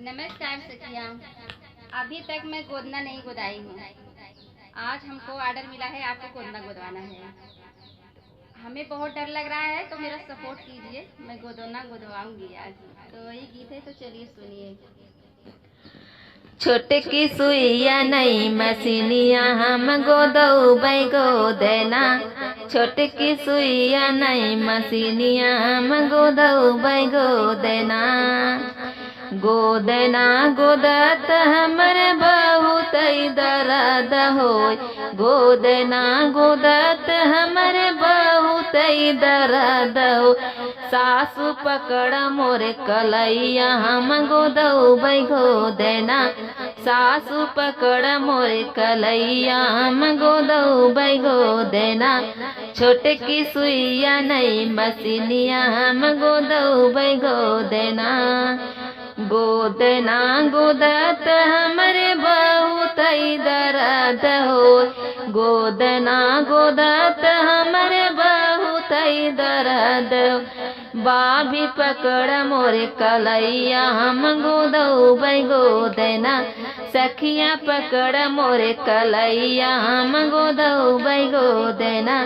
नमस्कार सखिया। अभी तक मैं गोदना नहीं गोदाई हूँ। आज हमको ऑर्डर मिला है, आपको गोदना गोदवाना है। हमें बहुत डर लग रहा है, तो मेरा सपोर्ट कीजिए। मैं गोदना गोदवाऊंगी आज। तो वही गीत है, तो चलिए सुनिए। छोटे की सुइया नहीं मसीनिया हम गोदौबै गोदना। छोटे की सुइया नहीं मसीनिया हम गोदौबै गोदना। गोदना गोदत हमर बहुत दर्द होय। गोदना गोदत हमर बहुत दर्द हो। सासु पकड़ मोरे कलैया हम गोदौबै गोदना। सासु पकड़ मोरे कलैया हम गोदौबै गोदना। छोटे की सुइया नहीं मसीनिया हम गोदौबै गोदना। गोदना गोदत हमरे बहुत दर्द हो। गोदना गोदत हमरे बहुत दर्द हो। बाभी पकड़ मोरे कलैया हम गोदौबै गोदना। सखिया पकड़ मोरे कलैया हम गोदौबै गोदना।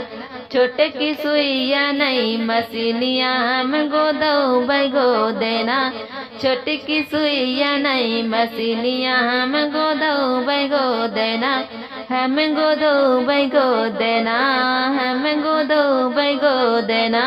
छोटे की सुइया नहीं मसीनिया हम गोदौबै गोदना। छोटे की सुइया नहीं मसीनिया हम गोदौबै गोदना। हम गोदौबै गोदना। हम गोदौबै गोदना।